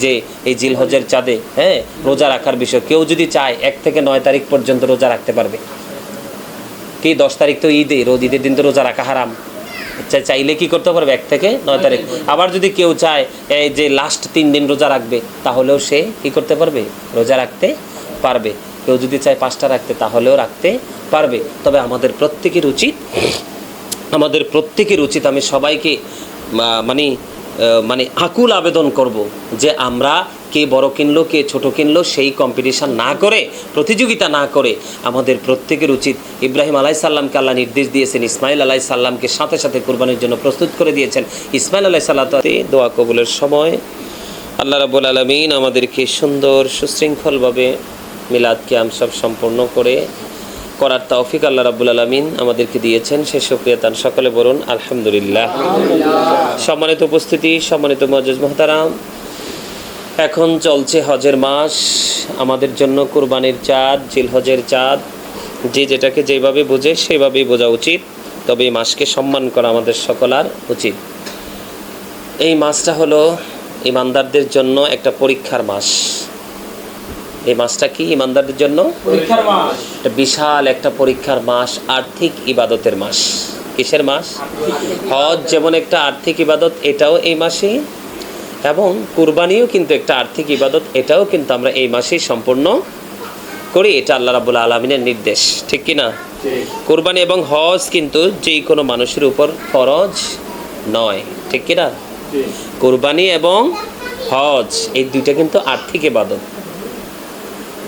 যে এই জিলহজের চাঁদে রোজা রাখার বিষয়, কেউ যদি চায় 1 থেকে 9 তারিখ পর্যন্ত রোজা রাখতে পারবে। কি 10 তারিখ তো ঈদে, ঈদের দিন তো রোজা রাখা হারাম। চাইলে কি করতে পারবে 1 থেকে 9 তারিখ। আবার যদি কেউ চায় এই যে লাস্ট 3 দিন রোজা রাখবে, তাহলেও সে কি করতে পারবে, রোজা রাখতে পারবে। কেউ যদি চায় 5টা রাখতে, তাহলেও রাখতে পারবে। তবে আমাদের প্রত্যেকের উচিত আমি সবাইকে মানে আকুল আবেদন করব যে আমরা কে বড় কিনলো কে ছোট কিনলো সেই কম্পিটিশান না করে, প্রতিযোগিতা না করে, আমাদের প্রত্যেকের উচিত ইব্রাহিম আলাইসাল্লামকে আল্লাহ নির্দেশ দিয়েছেন, ইসমাইল আলাইসাল্লামকে সাথে সাথে কুরবানির জন্য প্রস্তুত করে দিয়েছেন। ইসমাইল আলাইসাল্লামতে দোয়া কবুলের সময় আল্লাহ রাব্বুল আলামিন আমাদেরকে সুন্দর সুশৃঙ্খলভাবে মিলাদ কিয়াম সব সম্পন্ন করার তৌফিক আল্লাহ রাব্বুল আলামিন আমাদেরকে দিয়েছেন। সে শুকরিয়া তান সকলে বলুন আলহামদুলিল্লাহ। সম্মানিত উপস্থিতি, সম্মানিত মুআজ্জিজ মুহতারাম, এখন চলছে হজের মাস, আমাদের জন্য কুরবানির চাঁদ, জিলহজের চাঁদ। যে যেটাকে যেভাবে বোঝে সেভাবেই বোঝা উচিত, তবে এই মাসকে সম্মান করা আমাদের সকলার উচিত। এই মাসটা হলো ইমানদারদের জন্য একটা পরীক্ষার মাস। এই মাসটা কি ইমানদারদের জন্য পরীক্ষার মাস, একটা বিশাল একটা পরীক্ষার মাস, আর্থিক ইবাদতের মাস। কিসের মাস? হজ যেমন একটা আর্থিক ইবাদত, এটাও এই মাসে, এবং কুরবানিও কিন্তু একটা আর্থিক ইবাদত, এটাও কিন্তু আমরা এই মাসেই সম্পূর্ণ করি। এটা আল্লাহ রাব্বুল আলামিনের নির্দেশ, ঠিক কি না? কুরবানি এবং হজ কিন্তু যে কোনো মানুষের উপর ফরজ নয়, ঠিক কি না? কুরবানি এবং হজ এই দুইটা কিন্তু আর্থিক ইবাদত।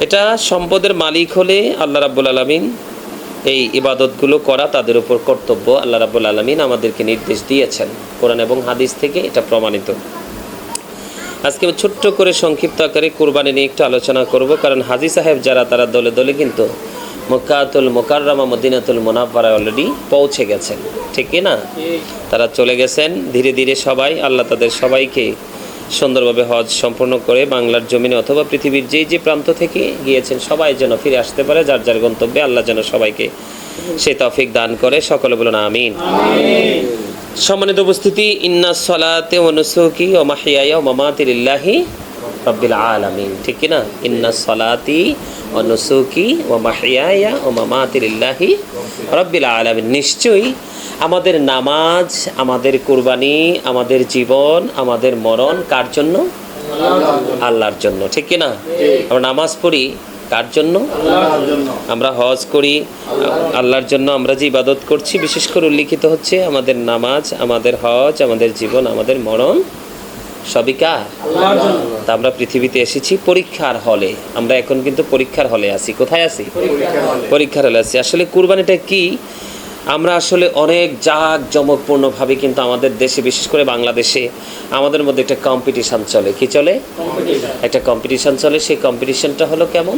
এটা সম্পদের মালিক হলে আল্লাহ রাব্বুল আলামিন এই ইবাদতগুলো করা তাদের উপর কর্তব্য। আল্লাহ রাব্বুল আলামিন আমাদেরকে নির্দেশ দিয়েছেন, কোরআন এবং হাদিস থেকে এটা প্রমাণিত। আজকে ছোট্ট করে সংক্ষিপ্ত আকারে কুরবানি নিয়ে একটু আলোচনা করব, কারণ হাজী সাহেব যারা তারা দলে দলে কিন্তু মক্কাতুল মুকাররমা মদিনাতুল মুনাওয়ারা অলরেডি পৌঁছে গেছেন, ঠিক কি না? তারা চলে গেছেন ধীরে ধীরে। সবাই আল্লাহ তাদের সবাইকে সুন্দরভাবে হজ সম্পন্ন করে বাংলার জমিনে অথবা পৃথিবীর যে প্রান্ত থেকে গিয়েছেন সবাই যেন ফিরে আসতে পারে যার যার গন্তব্যে। আল্লাহ যেন সবাইকে সে তৌফিক দান করে, সকলে বলুন আমিন। সম্মানিত উপস্থিতি, ইন্নাস সালাতে ওয়া নুসুকি ওয়া মাহইয়ায়া ওয়া মামাতি লিল্লাহি রাব্বিল আলামিন, ঠিক কি না? ইন্নাস সালাতি ওয়া নুসুকি ওয়া মাহইয়ায়া ওয়া মামাতি লিল্লাহি রাব্বিল আলামিন। নিশ্চয়ই আমাদের নামাজ, আমাদের কুরবানি, আমাদের জীবন, আমাদের মরণ কার জন্য? আল্লাহর জন্য, ঠিক কি না? আমরা নামাজ পড়ি কার জন্য? আমরা হজ করি আল্লাহর জন্য। আমরা যে ইবাদত করছি বিশেষ করে উল্লিখিত হচ্ছে আমাদের নামাজ, আমাদের হজ, আমাদের জীবন, আমাদের মরণ সবই কার? তা আমরা পৃথিবীতে এসেছি পরীক্ষার হলে। আমরা এখন কিন্তু পরীক্ষার হলে আছি। কোথায় আছি? পরীক্ষার হলে আছি। আসলে কুরবানিটা কি? আমরা আসলে অনেক জাঁকজমকপূর্ণভাবে কিন্তু আমাদের দেশে, বিশেষ করে বাংলাদেশে আমাদের মধ্যে একটা কম্পিটিশান চলে। কি চলে? একটা কম্পিটিশান চলে। সেই কম্পিটিশানটা হলো কেমন,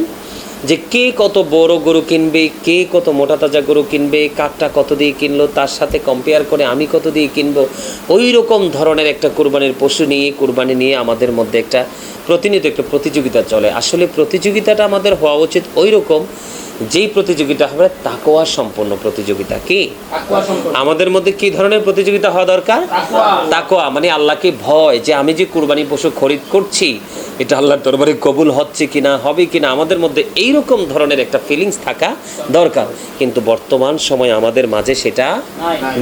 যে কে কত বড় গরু কিনবে, কে কত মোটা তাজা গরু কিনবে, কাঠটা কত দিয়ে কিনলো, তার সাথে কম্পেয়ার করে আমি কত দিয়ে কিনবো। ওই রকম ধরনের একটা কুরবানির পশু নিয়ে, কুরবানি নিয়ে আমাদের মধ্যে একটা প্রতিনিয়ত একটা প্রতিযোগিতা চলে। আসলে প্রতিযোগিতাটা আমাদের হওয়া উচিত ওই রকম যেই প্রতিযোগিতা হবে তাকওয়া সম্পন্ন প্রতিযোগিতা। কি আমাদের মধ্যে কি ধরনের প্রতিযোগিতা হওয়া দরকার? তাকওয়া মানে আল্লাহকে ভয়, যে আমি যে কুরবানি পশু খরিদ করছি এটা আল্লাহর দরবারে কবুল হচ্ছে কিনা, হবে কিনা, আমাদের মধ্যে এইরকম ধরনের একটা ফিলিংস থাকা দরকার। কিন্তু বর্তমান সময়ে আমাদের মাঝে সেটা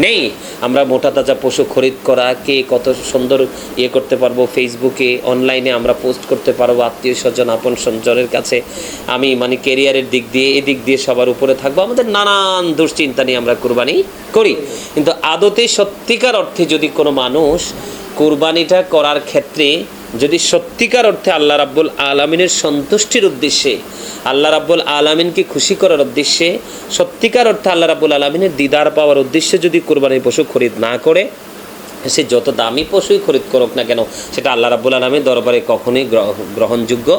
নেই। আমরা মোটা তাজা পশু খরিদ করা, কে কত সুন্দর করতে পারবো, ফেসবুকে অনলাইনে আমরা পোস্ট করতে পারবো, আত্মীয় স্বজন আপন স্বজনের কাছে আমি মানে কেরিয়ারের দিক দিয়ে এদিক দিয়ে সবার উপরে থাকবো, আমাদের নানান দুশ্চিন্তা নিয়ে আমরা কুরবানি করি। কিন্তু আদতে সত্যিকার অর্থে যদি কোনো মানুষ কুরবানিটা করার ক্ষেত্রে যদি সত্যিকার অর্থে আল্লাহ রাব্বুল আলামিনের সন্তুষ্টির উদ্দেশ্যে, আল্লাহ রাব্বুল আলামিনকে খুশি করার উদ্দেশ্যে, সত্যিকার অর্থে আল্লাহ রাব্বুল আলামিনের দিদার পাওয়ার উদ্দেশ্যে যদি কুরবানির পশু খরিদ না করে, সে যত দামি পশুই খরিদ করুক না কেন, সেটা আল্লাহ রাব্বুল আলামিনের দরবারে কখনোই গ্রহণযোগ্য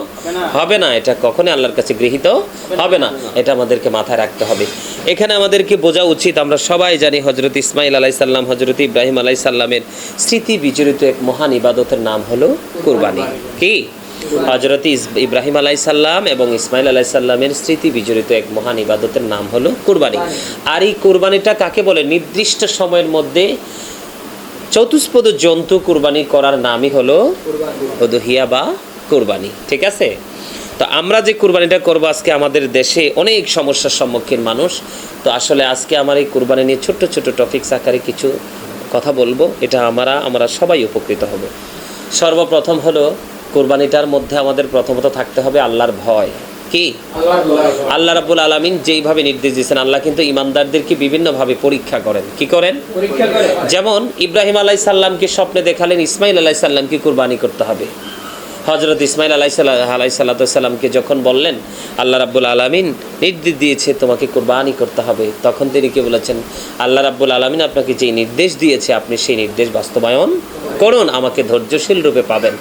হবে না। এটা কখনোই আল্লাহর কাছে গৃহীত হবে না। এটা আমাদেরকে মাথায় রাখতে হবে। এখানে আমাদেরকে বোঝা উচিত, আমরা সবাই জানি হযরত ইসমাইল আলাইহিস সালাম, হযরত ইব্রাহিম আলাইহিস সালামের স্মৃতি বিজড়িত এক মহান ইবাদতের নাম হলো কুরবানি। কি? হযরত ইব্রাহিম আলাইহিস সালাম এবং ইসমাইল আলাইহিস সালামের স্মৃতি বিজড়িত এক মহান ইবাদতের নাম হলো কুরবানি। আর এই কুরবানিটা কাকে বলে? নির্দিষ্ট সময়ের মধ্যে চতুষ্পদ জন্তু কুরবানি করার নামই হলো উদহিয়া বা কুরবানি। ঠিক আছে? তো আমরা যে কুরবানিটা করবো আজকে, আমাদের দেশে অনেক সমস্যার সম্মুখীন মানুষ। তো আসলে আজকে আমার এই কুরবানি নিয়ে ছোট্ট ছোট্ট টপিকস আকারে কিছু কথা বলবো, এটা আমরা সবাই উপকৃত হব। সর্বপ্রথম হলো, কুরবানিটার মধ্যে আমাদের প্রথমত থাকতে হবে আল্লাহর ভয়। কি? আল্লাহ রাব্বুল আলামিন যেইভাবে নির্দেশ দিয়েছেন, আল্লাহ কিন্তু ইমানদারদেরকে বিভিন্নভাবে পরীক্ষা করেন। কি করেন? যেমন ইব্রাহিম আলাইহিস সালামকে স্বপ্নে দেখালেন ইসমাইল আলাইহিস সালামকে কুরবানি করতে হবে। হযরত ইসমাইল আলাইহিসসালামকে যখন বললেন আল্লাহ রাব্বুল আলামিন নির্দেশ দিয়েছে তোমাকে কুরবানি করতে হবে, তখন তিনি কি বলেছেন? আল্লাহ রাব্বুল আলামিন আপনাকে যেই নির্দেশ দিয়েছে আপনি সেই নির্দেশ বাস্তবায়ন করুন, আমাকে ধৈর্যশীল রূপে পাবেন।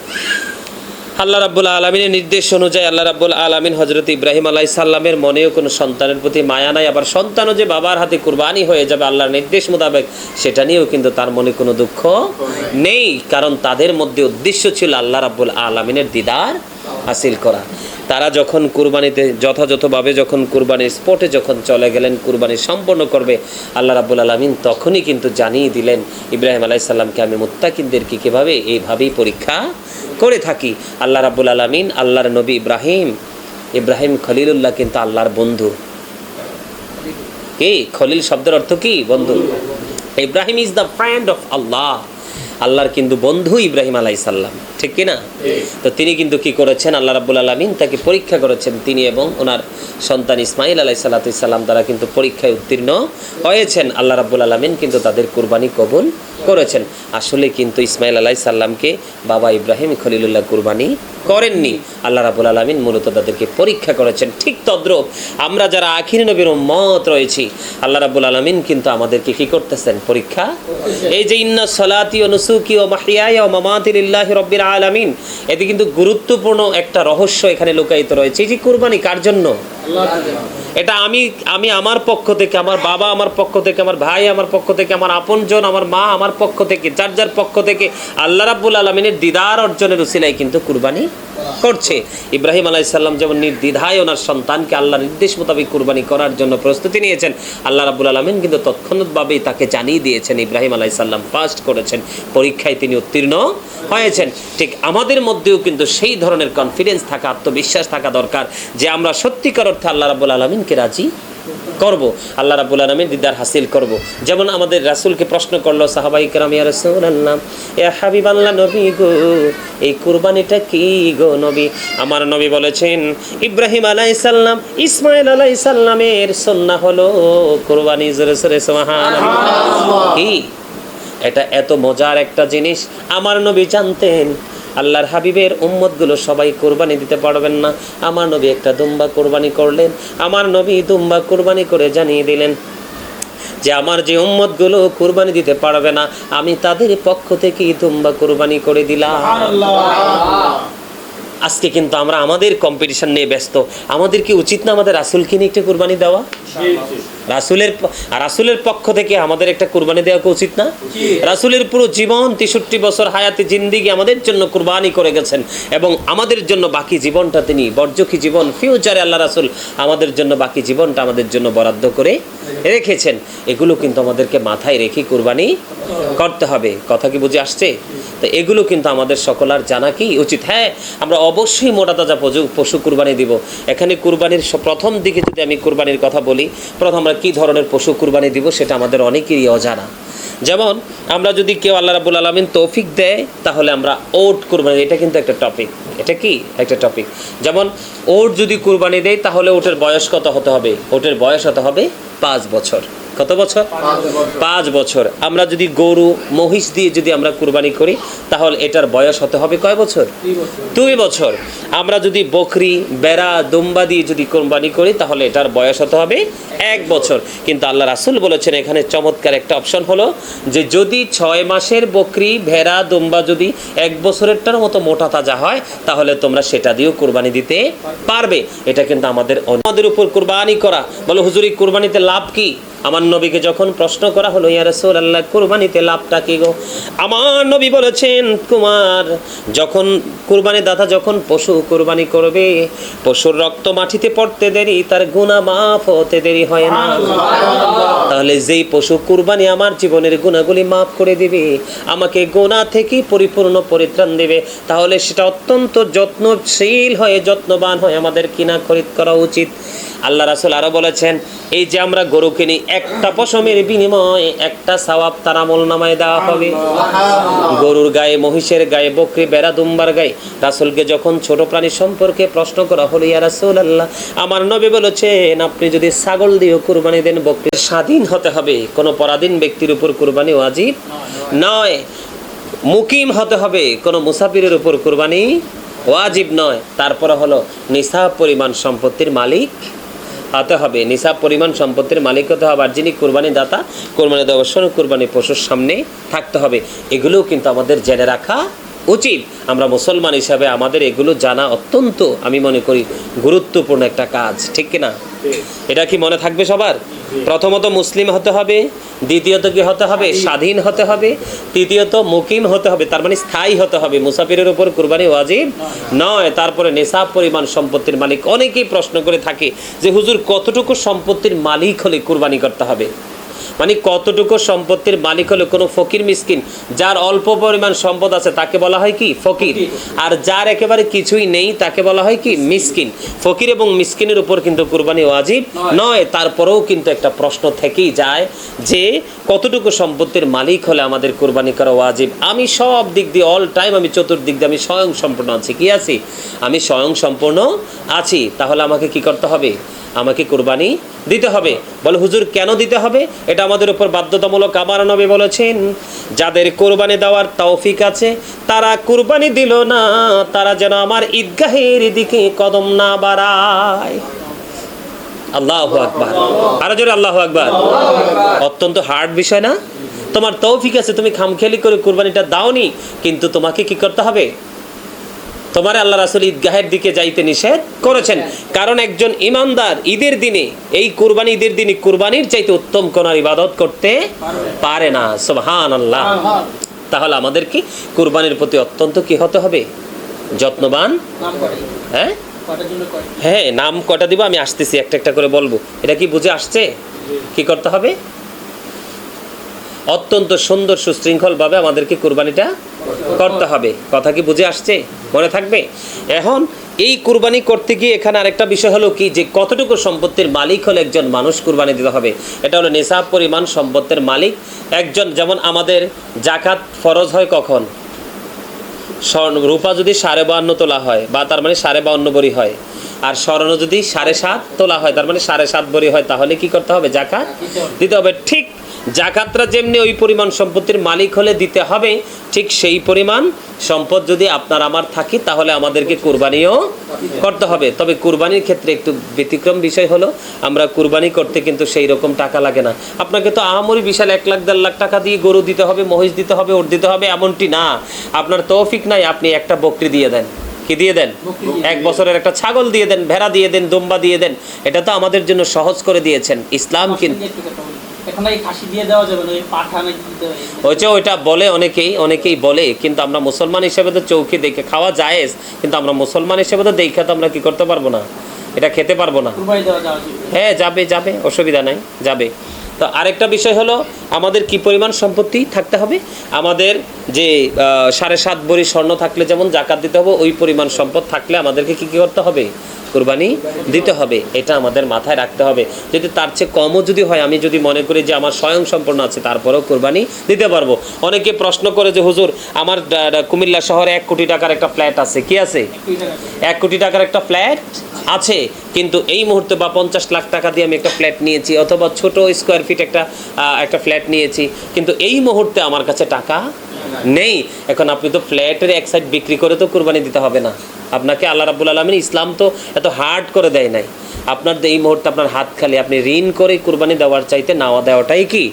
আল্লাহ রাব্বুল আলামিনের নির্দেশ অনুযায়ী আল্লাহ রাব্বুল আলামিন হযরত ইব্রাহিম আলাইহিস সালামের মনেও কোনো সন্তানের প্রতি মায়া নাই, আবার সন্তানও যে বাবার হাতে কুরবানি হয়ে যাবে আল্লাহর নির্দেশ মোতাবেক, সেটা নিয়েও কিন্তু তার মনে কোনো দুঃখ নেই। কারণ তাদের মধ্যে উদ্দেশ্য ছিল আল্লাহ রাব্বুল আলামিনের দিদার হাসিল করা। তারা যখন কুরবানিতে যথাযথভাবে যখন কুরবানির স্পটে যখন চলে গেলেন কুরবানি সম্পন্ন করবে, আল্লাহ রাব্বুল আলামিন তখনই কিন্তু জানিয়ে দিলেন ইব্রাহিম আলাইহিস সালামকে, আমি মুত্তাকিনদেরকে কীভাবে এইভাবেই পরীক্ষা করে থাকি। আল্লাহ রাব্বুল আলামিন আল্লাহর নবী ইব্রাহিম খলিলুল্লাহ কিন্তু আল্লাহর বন্ধু। কি খলিল শব্দের অর্থ? কি? বন্ধু। Ibrahim is the friend of Allah, আল্লাহর কিন্তু বন্ধু ইব্রাহিম আলাইহিস সালাম। ঠিক কি না? তো তিনি কিন্তু কি করেছেন? আল্লাহ রাব্বুল আলামিন তাকে পরীক্ষা করেছেন, তিনি এবং ওনার সন্তান ইসমাইল আলাইহিস সালাম তারা কিন্তু পরীক্ষায় উত্তীর্ণ হয়েছেন। আল্লাহ রাব্বুল আলামিন কিন্তু তাদের কুরবানি কবুল করেছেন। আসলে কিন্তু ইসমাইল আলাইহিস সালামকে বাবা ইব্রাহিম খলিলুল্লাহ কুরবানি করেননি, আল্লাহ রাব্বুল আলামিন মূলত তাদেরকে পরীক্ষা করেছেন। ঠিক তদ্রূপ আমরা যারা আখিরি নবীর উম্মত রয়েছি, আল্লাহ রাব্বুল আলামিন কিন্তু আমাদেরকে কি করতেছেন? পরীক্ষা। এই যে ইন্না সলাতি ওয়া নুসুকি ওয়া মাহইয়ায়া ওয়া মামাতি লিল্লাহি রাব্বিল আলামিন, এতে কিন্তু গুরুত্বপূর্ণ একটা রহস্য এখানে লুকায়িত রয়েছে। এই যে কুরবানি কার জন্য? এটা আমি আমার পক্ষ থেকে, আমার বাবা আমার পক্ষ থেকে, আমার ভাই আমার পক্ষ থেকে, আমার আপনজন, আমার মা আমার পক্ষ থেকে, যার যার পক্ষ থেকে আল্লাহ রাব্বুল আলামিনের দিদার অর্জনের উসিলায় কিন্তু কুরবানি করছে। ইব্রাহিম আলাইহিস সালাম যেমন নির্দ্বিধায় ওনার সন্তানকে আল্লাহর নির্দেশ মোতাবেক কুরবানি করার জন্য প্রস্তুতি নিয়েছেন, আল্লাহ রাব্বুল আলামিন কিন্তু তৎক্ষণাৎভাবেই তাকে জানিয়ে দিয়েছেন ইব্রাহিম আলাইহিস সালাম ফার্স্ট করেছেন, পরীক্ষায় তিনি উত্তীর্ণ হয়েছেন। ঠিক আমাদের মধ্যেও কিন্তু সেই ধরনের কনফিডেন্স থাকা, আত্মবিশ্বাস থাকা দরকার যে আমরা সত্যিকার অর্থে আল্লাহ রাব্বুল আলামিনকে রাজি করব, আল্লাহ রাব্বুল আলামিন দিদার হাসিল করব। যেমন আমাদের রাসূলকে প্রশ্ন করলো সাহাবায়ে কেরাম, ইয়া রাসূলুল্লাহ, ইয়া হাবিবাল্লাহ, নবী গো এই কুরবানিটা কি গো নবী? আমার নবী বলেছেন ইব্রাহিম আলাইহিস সালাম ইসমাইল আলাইহিস সালামের সুন্নাহ হলো কুরবানি। জোরে জোরে সুবহানাল্লাহ। কি এটা এত মজার একটা জিনিস আমার নবী জানতেন। আল্লাহর হাবিবের উম্মতগুলো সবাই কোরবানি দিতে পারবেন না, আমার নবী একটা দুম্বা কোরবানি করলেন। আমার নবী দুম্বা কোরবানি করে জানিয়ে দিলেন যে আমার যে উম্মতগুলো কোরবানি দিতে পারবে না, আমি তাদের পক্ষ থেকে দুম্বা কোরবানি করে দিলাম। আজকে কিন্তু আমরা আমাদের কম্পিটিশন নিয়ে ব্যস্ত। আমাদের কি উচিত না আমাদের রাসূলকে নিয়ে একটা কুরবানি দেওয়া? রাসূলের পক্ষ থেকে আমাদের একটা কুরবানি দেওয়া উচিত না? রাসূলের পুরো জীবন 63 বছর হায়াতে জিন্দেগি আমাদের জন্য কুরবানি করে গেছেন, এবং আমাদের জন্য বাকি জীবনটা তিনি বর্জকি জীবন, ফিউচারে আল্লাহ রাসূল আমাদের জন্য বাকি জীবনটা আমাদের জন্য বরাদ্দ করে রেখেছেন। এগুলো কিন্তু আমাদেরকে মাথায় রেখে কুরবানি করতে হবে। কথা কি বুঝে আসছে? তো এগুলো কিন্তু আমাদের সকলের জানা কি উচিত। হ্যাঁ, আমরা অবশ্যই মোটা তাজা পশু কুরবানি দিব। এখানে কুরবানির প্রথম দিকে যদি আমি কুরবানির কথা বলি, প্রথম আমরা কী ধরনের পশু কুরবানি দিব সেটা আমাদের অনেকেরই অজানা। যেমন আমরা যদি কেউ আল্লাহ রাব্বুল আলামিন তৌফিক দেয় তাহলে আমরা ওট কুরবানি, এটা কিন্তু একটা টপিক। এটা কি একটা টপিক? যেমন ওট যদি কুরবানি দেয় তাহলে ওটের বয়স কত হতে হবে? ওটের বয়স হতে হবে 5 বছর। কত বছর? 5 বছর। আমরা যদি গরু মহিষ দিয়ে যদি আমরা কুরবানি করি তাহলে এটার বয়স হতে হবে কয় বছর? 2 বছর। আমরা যদি বকরি, বেড়া, দুম্বা দিয়ে যদি কুরবানি করি তাহলে এটার বয়স হতে হবে 1 বছর। কিন্তু আল্লাহ রাসূল বলেছেন এখানে চমৎকার একটা অপশন হলো যে যদি 6 মাসের বকরি, ভেড়া, দুম্বা যদি 1 বছরেরটার মতো মোটা তাজা হয় তাহলে তোমরা সেটা দিয়েও কুরবানি দিতে পারবে। এটা কিন্তু আমাদের উপর কুরবানি করা। বলো হুজুর এই কুরবানিতে লাভ কি? আমার নবীকে যখন প্রশ্ন করা হলো, ইয়া রাসূলুল্লাহ কুরবানিতে লাভটা কি গো? আমার নবী বলেছেন, কুমার, যখন কুরবানিদাতা যখন পশু কুরবানি করবে, পশুর রক্ত মাটিতে পড়তে দেরি, তার গুনাহ মাফ হতে দেরি হয় না। তাহলে যেই পশু কুরবানি আমার জীবনের গুনাহগুলি মাফ করে দিবে, আমাকে গুনাহ থেকে পরিপূর্ণ পরিত্রাণ দেবে, তাহলে সেটা অত্যন্ত যত্নশীল হয়ে যত্নবান হয়ে আমাদের কিনা খরিদ করা উচিত। আল্লাহ রাসূল আরো বলেছেন, এই যে আমরা গরু কিনি, একটা পশমের বিনিময়ে একটা সওয়াব তার আমলনামায় দেওয়া হবে। গরুর গায়ে, মহিষের গায়ে, বকরি, বেড়া, দুম্বার গায়ে রাসূলকে যখন ছোট প্রাণী সম্পর্কে প্রশ্ন করা হলো, ইয়া রাসূলুল্লাহ, আমার নবী বলেছেন, আপনি যদি ছাগল দিয়েও কুরবানি দেন, বকরি, স্বাধীন হতে হবে, কোনো পরাধীন ব্যক্তির উপর কুরবানি ওয়াজিব নয়। মুকিম হতে হবে, কোনো মুসাফিরের উপর কুরবানি ওয়াজিব নয়। তারপরে হলো নিসাব পরিমাণ সম্পত্তির মালিক হতে হবে, নিসাব পরিমাণ সম্পত্তির মালিক হতে হবে। আর যিনি কুরবানি দাতা, কুরবানি দেওয়ার সময় কুরবানি পশুর সামনে থাকতে হবে। এগুলোও কিন্তু আমাদের জেনে রাখা উচিত। আমরা মুসলমান হিসাবে আমাদের এগুলো জানা অত্যন্ত, আমি মনে করি, গুরুত্বপূর্ণ একটা কাজ, ঠিক কিনা? এটা কি মনে থাকবে সবার? প্রথমত মুসলিম হতে হবে, দ্বিতীয়ত কি হতে হবে? স্বাধীন হতে হবে, তৃতীয়ত মুকিম হতে হবে, তার মানে স্থায়ী হতে হবে, মুসাফিরের উপর কুরবানি ওয়াজিব নয়। তারপরে নিসাব পরিমাণ সম্পত্তির মালিক। অনেকেই প্রশ্ন করে থাকে যে হুজুর, কতটুকু সম্পত্তির মালিক হলে কুরবানি করতে হবে? মানে কতটুকু সম্পত্তির মালিক হলে? কোনো ফকির মিসকিন যার অল্প পরিমাণ সম্পদ আছে তাকে বলা হয় কি? ফকির। আর যার একেবারে কিছুই নেই তাকে বলা হয় কি? মিসকিন। ফকির এবং মিসকিনের উপর কিন্তু কুরবানি ওয়াজিব নয়। তারপরেও কিন্তু একটা প্রশ্ন থেকেই যায় যে কতটুকু সম্পত্তির মালিক হলে আমাদের কুরবানি করা ওয়াজিব? আমি সব দিক দিয়ে, অল টাইম আমি চতুর্দিক দিয়ে আমি স্বয়ং সম্পূর্ণ আছি। কি আছি? আমি স্বয়ং সম্পূর্ণ আছি। তাহলে আমাকে কি করতে হবে? আমাকে কুরবানি দিতে হবে। বলে হুজুর কেন দিতে হবে? এটা আমাদের উপর বাধ্যতামূলক। আমার নবী বলেছেন, যাদের কুরবানি দেওয়ার তৌফিক আছে তারা কুরবানি দিল না, তারা যেন আমার ঈদগাহের দিকে কদম না বাড়ায়। আল্লাহু আকবার। আরো জোরে আল্লাহু আকবার। অত্যন্ত হার্ড বিষয় না? তোমার তৌফিক আছে, তুমি খামখেয়ালি করে কুরবানিটা দাওনি, কিন্তু তোমাকে কি করতে হবে? তোমার আল্লাহ রাসূল ঈদগাহের দিকে যাইতে নিষেধ করেছেন। কারণ একজন ইমানদার ঈদের দিনে, এই কুরবানি ঈদের দিনে কুরবানির চাইতে উত্তম কোন ইবাদত করতে পারে না। সুবহানাল্লাহ। তাহলে আমাদের কি কুরবানির প্রতি অত্যন্ত কি হতে হবে? যত্নবান। হ্যাঁ হ্যাঁ, নাম কটা দিব আমি আসতেছি, একটা একটা করে বলবো। এটা কি বুঝে আসছে? কি করতে হবে? অত্যন্ত সুন্দর সুশৃঙ্খলভাবে আমাদেরকে কুরবানিটা করতে হবে। কথা কি বুঝে আসছে? মনে থাকবে? এখন এই কুরবানি করতে গিয়ে এখানে আরেকটা বিষয় হলো কি, যে কতটুকু সম্পত্তির মালিক হলে একজন মানুষ কুরবানি দিতে হবে। এটা হলো নিসাব পরিমাণ সম্পত্তির মালিক একজন। যেমন আমাদের জাকাত ফরজ হয় কখন? রূপা যদি 52.5 তোলা হয়, বা তার মানে 52.5 ভরি হয়, আর স্বর্ণ যদি 7.5 তোলা হয়, তার মানে 7.5 ভরি হয়, তাহলে কি করতে হবে? জাকাত দিতে হবে। ঠিক জাকাতটা যেমনি ওই পরিমাণ সম্পত্তির মালিক হলে দিতে হবে, ঠিক সেই পরিমাণ সম্পদ যদি আপনার আমার থাকে তাহলে আমাদেরকে কুরবানিও করতে হবে। তবে কুরবানির ক্ষেত্রে একটু ব্যতিক্রম বিষয় হলো, আমরা কুরবানি করতে কিন্তু সেই রকম টাকা লাগে না। আপনাকে তো আহামরি বিশাল 1 লাখ 1.5 লাখ টাকা দিয়ে গরু দিতে হবে, মহিষ দিতে হবে, ওট দিতে হবে, এমনটি না। আপনার তৌফিক নাই, আপনি একটা বকরি দিয়ে দেন। কি দিয়ে দেন? 1 বছরের একটা ছাগল দিয়ে দেন, ভেড়া দিয়ে দেন, দুম্বা দিয়ে দেন। এটা তো আমাদের জন্য সহজ করে দিয়েছেন ইসলাম। কিন্তু ওইটা বলে অনেকেই বলে, কিন্তু আমরা মুসলমান হিসেবে তো চৌকি দেখে খাওয়া জায়েজ, কিন্তু আমরা মুসলমান হিসেবে তো দেখে তো আমরা কি করতে পারবো না, এটা খেতে পারবো না। হ্যাঁ, যাবে, অসুবিধা নাই, যাবে। তো আরেকটা বিষয় হলো, আমাদের কি পরিমাণ সম্পত্তি থাকতে হবে? আমাদের যে 7.5 ভরি স্বর্ণ থাকলে যেমন জাকাত দিতে হবে, ওই পরিমাণ সম্পদ থাকলে আমাদেরকে কি করতে হবে? কুরবানি দিতে হবে। এটা আমাদের মাথায় রাখতে হবে। যদি তার চেয়ে কমও যদি হয়, আমি যদি মনে করি যে আমার স্বয়ং সম্পূর্ণ আছে, তারপরেও কুরবানি দিতে পারবো। অনেকে প্রশ্ন করে যে হুজুর, আমার কুমিল্লা শহরে 1 কোটি টাকার একটা ফ্ল্যাট আছে। কি আছে? 1 কোটি টাকার একটা ফ্ল্যাট আছে, কিন্তু এই মুহূর্তে বা 50 লাখ টাকা দিয়ে আমি একটা ফ্ল্যাট নিয়েছি, অথবা ছোট স্কোয়ার ফিট একটা ফ্ল্যাট নিয়েছি, কিন্তু এই মুহূর্তে আমার কাছে টাকা নেই। এখন আপনি তো ফ্ল্যাটের এক সাইড বিক্রি করে তো কুরবানি দিতে হবে না। আপনাকে আল্লাহ রাব্বুল আলামিন, ইসলাম তো এত হার্ড করে দেয় নাই। আপনার এই মুহূর্তে আপনার হাত খালি, আপনি ঋণ করে কুরবানি দেওয়ার চাইতে না দেওয়াটাই কি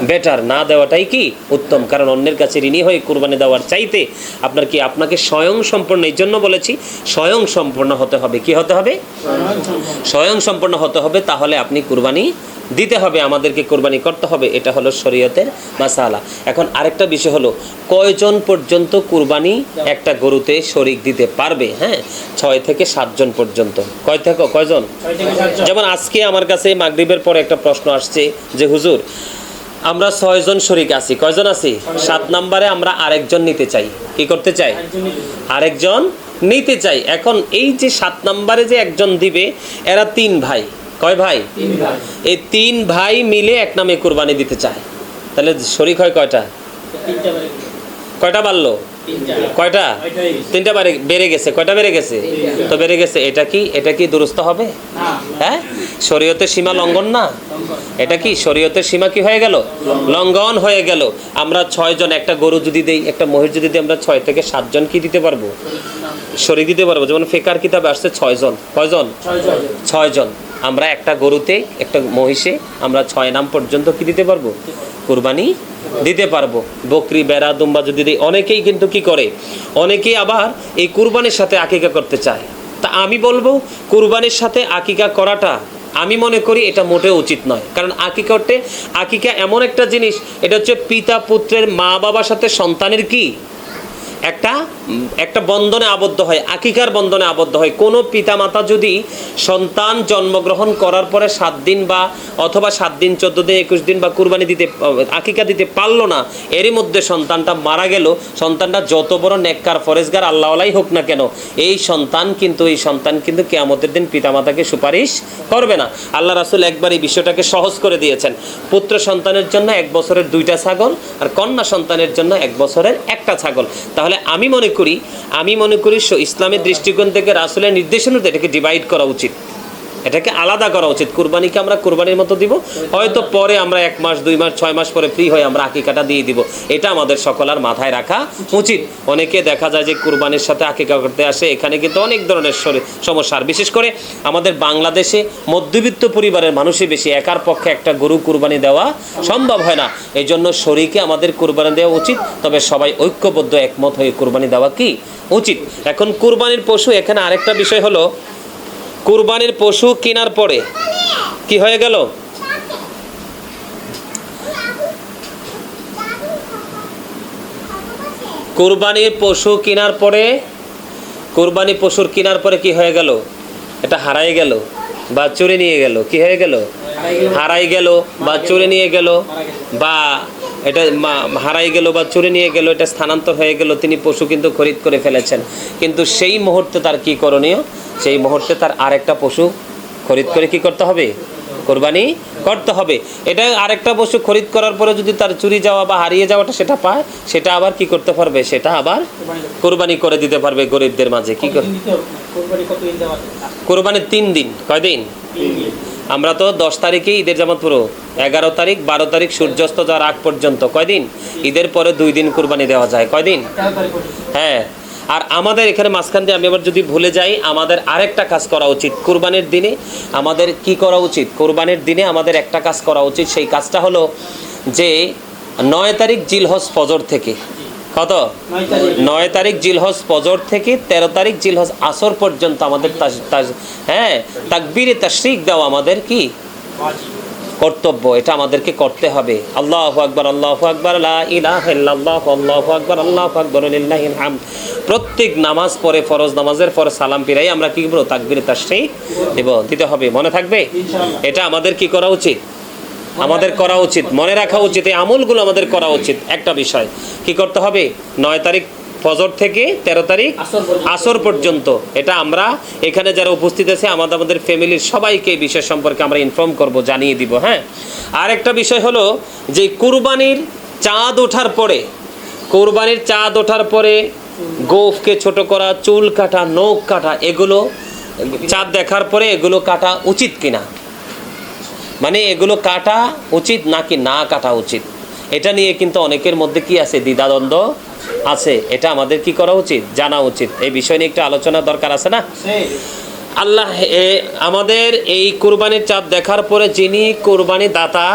বেটার, না দেওয়াটাই কি উত্তম। কারণ অন্যের কাছে ঋণী হয়ে কুরবানি দেওয়ার চাইতে আপনাকে স্বয়ং সম্পূর্ণ, এই জন্য বলেছি স্বয়ং সম্পূর্ণ হতে হবে। কি হতে হবে? স্বয়ং সম্পূর্ণ হতে হবে। তাহলে আপনি কুরবানি দিতে হবে, আমাদেরকে কোরবানি করতে হবে, এটা হলো শরীয়তের মাসালা। এখন আরেকটা বিষয় হলো কয়জন পর্যন্ত কোরবানি একটা গরুতে শরিক দিতে পারবে? হ্যাঁ, 6 থেকে 7 জন পর্যন্ত। কয়জন? যেমন আজকে আমার কাছে মাগরিবের পরে একটা প্রশ্ন আসছে যে হুজুর আমরা 6 জন শরিক আছি, কয়জন আছি? 7 নম্বরে আমরা আরেকজন নিতে চাই। কি করতে চাই? আরেকজন নিতে চাই। এখন এই যে 7 নম্বরে যে একজন দিবে, এরা 3 ভাই। কয় ভাই? এই 3 ভাই মিলে এক নামে কোরবানি দিতে চায়। তাহলে শরিক হয় কয়টা? কয়টা বাড়লো? কয়টা? 3টা বেড়ে গেছে। কয়টা বেড়ে গেছে? তো বেড়ে গেছে। এটা কি দুরুস্ত হবে? হ্যাঁ, শরীয়তের সীমা লঙ্ঘন না? এটা কি শরীয়তের সীমা কি হয়ে গেল? লঙ্ঘন হয়ে গেল। আমরা 6 জন একটা গরু যদি দেই, একটা মহিষ যদি দিই, আমরা 6 থেকে 7 জন কি দিতে পারবো? শরিক দিতে পারবো। যেমন ফিকার কিতাবে আসছে 6 জন। কয়জন? 6 জন। আমরা একটা গরুতে, একটা মহিষে আমরা 6 নাম পর্যন্ত কি দিতে পারবো? কুরবানি দিতে পারবো। বকরি, বেড়া, দুম্বা যদি দিই, অনেকেই কিন্তু কি করে, অনেকেই আবার এই কুরবানির সাথে আকিকা করতে চায়। তা আমি বলবো কুরবানির সাথে আকিকা করাটা আমি মনে করি এটা মোটেও উচিত নয়। কারণ আকিকা এমন একটা জিনিস, এটা হচ্ছে পিতা পুত্রের, মা বাবার সাথে সন্তানের কি একটা বন্ধনে আবদ্ধ হয়, আকিকার বন্ধনে আবদ্ধ হয়। কোনো পিতামাতা যদি সন্তান জন্মগ্রহণ করার পরে 7 দিন বা অথবা 7 দিন, 14 দিন, 21 দিন বা কুরবানি দিতে, আকিকা দিতে পারলো না, এরই মধ্যে সন্তানটা মারা গেল, সন্তানটা যত বড় নেককার ফরেজগার আল্লাহওয়ালাই হোক না কেন, এই সন্তান কিন্তু কিয়ামতের দিন পিতামাতাকে সুপারিশ করবে না। আল্লাহ রাসূল একবার এই বিষয়টাকে সহজ করে দিয়েছেন। পুত্র সন্তানের জন্য 1 বছরের 2টা ছাগল, আর কন্যা সন্তানের জন্য 1 বছরের 1টা ছাগল। তাহলে আমি মনে করি ইসলামের দৃষ্টিকোণ থেকে রাসূলের নির্দেশনাতে এটাকে ডিভাইড করা উচিত, এটাকে আলাদা করা উচিত। কুরবানিকে আমরা কুরবানির মতো দিব, হয়তো পরে আমরা 1 মাস, 2 মাস, 6 মাস পরে ফ্রি হয়ে আমরা আকিকাটা দিয়ে দিব। এটা আমাদের সকলের মাথায় রাখা উচিত। অনেকে দেখা যায় যে কুরবানির সাথে আকিকা করতে আসে, এখানে কিন্তু অনেক ধরনের সমস্যা। বিশেষ করে আমাদের বাংলাদেশে মধ্যবিত্ত পরিবারের মানুষই বেশি, একার পক্ষে একটা গরু কুরবানি দেওয়া সম্ভব হয় না। এই জন্য শরীকে আমাদের কুরবানি দেওয়া উচিত, তবে সবাই ঐক্যবদ্ধ একমত হয়ে কুরবানি দেওয়া কি উচিত। এখন কুরবানির পশু, এখানে আরেকটা বিষয় হলো কুরবানির পশু কেনার পরে কি হয়ে গেল? কুরবানির পশু কেনার পরে কি হয়ে গেল? এটা হারাই গেল বা চুরি নিয়ে গেল। কি হয়ে গেল? হারাই গেল বা চুরি নিয়ে গেল, বা এটা হারাই গেল বা চুরি নিয়ে গেল, এটা স্থানান্তর হয়ে গেল। তিনি পশু কিন্তু খরিদ করে ফেলেছেন, কিন্তু সেই মুহূর্তে তার কি করণীয়? সেই মুহূর্তে তার আরেকটা পশু খরিদ করে কি করতে হবে? কোরবানি করতে হবে। এটা আরেকটা পশু খরিদ করার পরে যদি তার চুরি যাওয়া বা হারিয়ে যাওয়াটা সেটা পায়, সেটা আবার কি করতে পারবে? সেটা আবার কোরবানি করে দিতে পারবে গরিবদের মাঝে। কি করে কোরবানির 3 দিন? কয়দিন? আমরা তো 10 তারিখে ঈদের জামাত পুরো, 11 তারিখ, 12 তারিখ সূর্যাস্ত যাওয়ার আগ পর্যন্ত। কয়দিন? ঈদের পরে 2 দিন কোরবানি দেওয়া যায়। কয়দিন? হ্যাঁ। আর আমাদের এখানে মাঝখান দিয়ে আমি আবার যদি ভুলে যাই, আমাদের আরেকটা কাজ করা উচিত। কুরবানির দিনে আমাদের কি করা উচিত? কুরবানির দিনে আমাদের একটা কাজ করা উচিত। সেই কাজটা হলো যে 9 তারিখ জিলহজ ফজর থেকে, কত? 9 তারিখ জিলহজ ফজর থেকে 13 তারিখ জিলহজ আসর পর্যন্ত আমাদের তাকবীরে তাশরিক দেওয়া আমাদের কি কর্তব্য। এটা আমাদেরকে করতে হবে। আল্লাহু আকবার, আল্লাহু আকবার, লা ইলাহা ইল্লাল্লাহ, আল্লাহু আকবার, আল্লাহু আকবার, লিল্লাহিল হামদ। প্রত্যেক নামাজ পড়ে, ফরজ নামাজের পরে সালাম ফিরাই আমরা কি করব? তাকবীরে তাশরিক দিতে হবে। মনে থাকবে? এটা আমাদের কি করা উচিত? আমাদের করা উচিত, মনে রাখা উচিত, এই আমলগুলো আমাদের করা উচিত। একটা বিষয় কি করতে হবে? 9 তারিখ ফজর থেকে 13 তারিখ আসর পর্যন্ত, এটা আমরা এখানে যারা উপস্থিত আছে আমাদের ফ্যামিলির সবাইকে এই বিষয় সম্পর্কে আমরা ইনফর্ম করব, জানিয়ে দিব। হ্যাঁ, আর একটা বিষয় হলো যে কুরবানির চাঁদ ওঠার পরে গোফকে ছোট করা, চুল কাটা, নখ কাটা, এগুলো চাঁদ দেখার পরে এগুলো কাটা উচিত কিনা, মানে এগুলো কাটা উচিত নাকি না কাটা উচিত, এটা নিয়ে কিন্তু অনেকের মধ্যে কি আছে? দ্বিধাদ্বন্দ্ব আছে। এটা আমাদের কি করা উচিত? জানা উচিত। এই বিষয় নিয়ে একটু আলোচনা দরকার আছে না? আল্লাহ আমাদের এই কুরবানির চাঁদ দেখার পরে যিনি কুরবানি দাতা,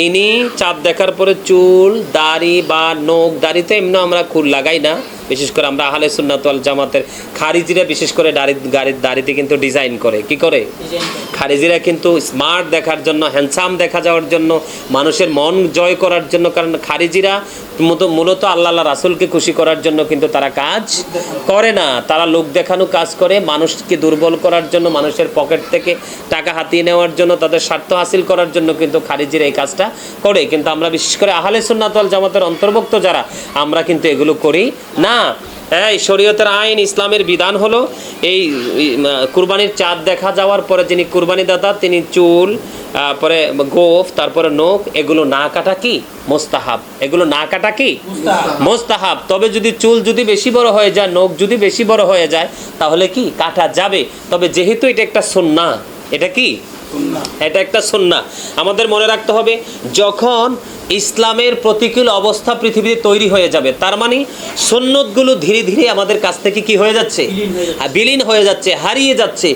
ইনি চাঁদ দেখার পরে চুল, দাড়ি বা নখ, দাড়িতে এমনি আমরা খুর লাগাই না, বিশেষ করে আমরা আহলে সুন্নাত ওয়াল জামাতের খারিজিরা বিশেষ করে দাড়িতে কিন্তু ডিজাইন করে, কি করে? খারিজিরা কিন্তু স্মার্ট দেখার জন্য, হ্যান্ডসাম দেখা যাওয়ার জন্য, মানুষের মন জয় করার জন্য, কারণ খারিজিরা মূলত আল্লাহ রাসূলকে খুশি করার জন্য কিন্তু তারা কাজ করে না, তারা লোক দেখানো কাজ করে, মানুষকে দুর্বল করার জন্য, মানুষের পকেট থেকে টাকা হাতিয়ে নেওয়ার জন্য, তাদের স্বার্থ হাসিল করার জন্য কিন্তু খারিজিরা এই কাজটা করে। কিন্তু আমরা বিশেষ করে আহলে সুন্নাত ওয়াল জামাতের অন্তর্ভুক্ত যারা, আমরা কিন্তু এগুলো করি না। এই শরীয়তের আইন, ইসলামের বিধান হলো এই কুরবানির চাঁদ দেখা যাওয়ার পরে যিনি কুরবানি দাতা তিনি চুল, পরে গোফ, তারপরে নখ, এগুলো না কাটা কি মুস্তাহাব, এগুলো না কাটা কি মুস্তাহাব। তবে যদি চুল যদি বেশি বড় হয়ে যায়, নখ যদি বেশি বড় হয়ে যায়, তাহলে কি কাটা যাবে। তবে যেহেতু এটা একটা সুন্নাহ, এটা কি এটা একটা সুন্নাহ, আমাদের মনে রাখতে হবে যখন ইসলামের প্রতিকূল অবস্থা পৃথিবীতে তৈরি হয়ে যাবে, তার মানে সুন্নতগুলো ধীরে ধীরে আমাদের কাছ থেকে কি হয়ে যাচ্ছে, বিলীন হয়ে যাচ্ছে, হারিয়ে যাচ্ছে।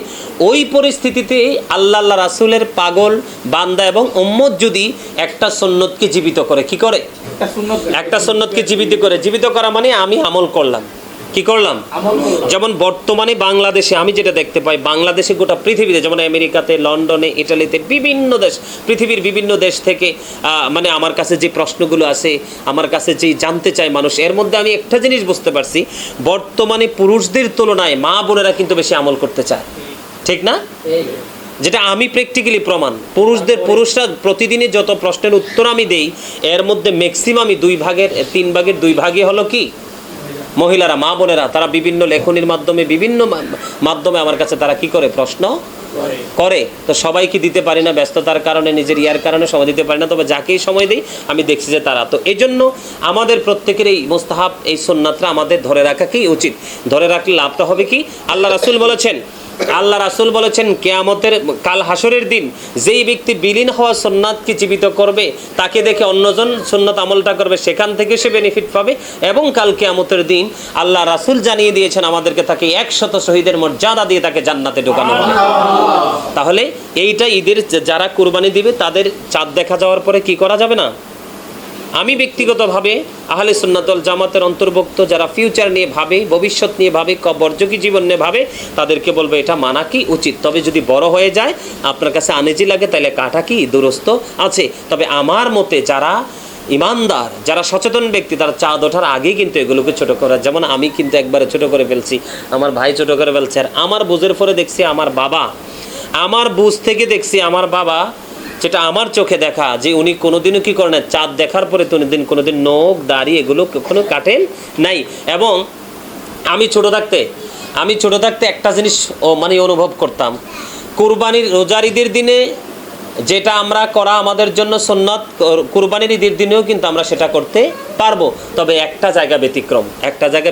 ওই পরিস্থিতিতে আল্লাহ রাসূলের পাগল বান্দা এবং উম্মত যদি একটা সুন্নতকে জীবিত করে, কি করে? একটা সুন্নতকে জীবিত করা মানে আমি আমল করলাম, কি করলাম? যেমন বর্তমানে বাংলাদেশে আমি যেটা দেখতে পাই, বাংলাদেশে গোটা পৃথিবীতে, যেমন আমেরিকাতে, লন্ডনে, ইটালিতে, বিভিন্ন দেশ, পৃথিবীর বিভিন্ন দেশ থেকে মানে আমার কাছে যে প্রশ্নগুলো আছে, আমার কাছে যেই জানতে চায় মানুষ, এর মধ্যে আমি একটা জিনিস বুঝতে পারছি, বর্তমানে পুরুষদের তুলনায় মা বোনেরা কিন্তু বেশি আমল করতে চায়, ঠিক না? যেটা আমি প্র্যাকটিক্যালি প্রমাণ। পুরুষরা প্রতিদিনই যত প্রশ্নের উত্তর আমি দেই, এর মধ্যে ম্যাক্সিমামই 3 ভাগের 2 ভাগই হলো কি মহিলারা, মা বোনেরা। তারা বিভিন্ন লেখনির মাধ্যমে, বিভিন্ন মাধ্যমে আমার কাছে তারা কি করে, প্রশ্ন করে। তো সবাইকে দিতে পারি না, ব্যস্ততার কারণে, নিজের ইয়ার কারণে সময় দিতে পারি না, তবে যাকেই সময় দিই আমি দেখছি যে তারা। তো এই জন্য আমাদের প্রত্যেকের এই মুস্তাহাব, এই সুন্নাতটা আমাদের ধরে রাখা কি উচিত। ধরে রাখলে লাভটা হবে কি, আল্লাহ রাসূল বলেছেন কিয়ামতের কাল হাসরের দিন যেই ব্যক্তি বিলীন হওয়া সুন্নাতকে জীবিত করবে, তাকে দেখে অন্যজন সুন্নাত আমলটা করবে, সেখান থেকে সে বেনিফিট পাবে। এবং কাল কিয়ামতের দিন আল্লাহ রাসূল জানিয়ে দিয়েছেন আমাদেরকে, তাকে 100 শহীদের মর্যাদা দিয়ে তাকে জান্নাতে ঢোকানো হবে। তাহলে এইটা ঈদের যারা কুরবানি দিবে তাদের চাঁদ দেখা যাওয়ার পরে কি করা যাবে না। আমি ব্যক্তিগতভাবে আহলে সুন্নাত ওয়াল জামাতের অন্তর্ভুক্ত যারা ফিউচার নিয়ে ভাবে, ভবিষ্যৎ নিয়ে ভাবে, বর্জকি জীবন নিয়ে ভাবে, তাদেরকে বলবো এটা মানা কি উচিত। তবে যদি বড় হয়ে যায়, আপনার কাছে আনেজি লাগে, তাহলে কাটা কি দুরস্ত আছে। তবে আমার মতে যারা ইমানদার, যারা সচেতন ব্যক্তি, তারা চাঁদ ওঠার আগেই কিন্তু এগুলোকে ছোট করা। যেমন আমি কিন্তু একবারে ছোট করে ফেলছি, আমার ভাই ছোট করে ফেলছে, আর আমার বুঝের পরে দেখছি আমার বুঝ থেকে দেখছি আমার বাবা, যেটা আমার চোখে দেখা, যে উনি কোনোদিনও কি করেন, চাঁদ দেখার পরে কোনোদিন নখ দাড়ি এগুলো কখনো কাটেন নাই। এবং আমি ছোট থাকতে একটা জিনিস মানে অনুভব করতাম, কুরবানির রোজার ঈদের দিনে যেটা আমরা করা আমাদের জন্য সুন্নাত, কুরবানির ঈদের দিনেও কিন্তু আমরা সেটা করতে পারবো। তবে একটা জায়গা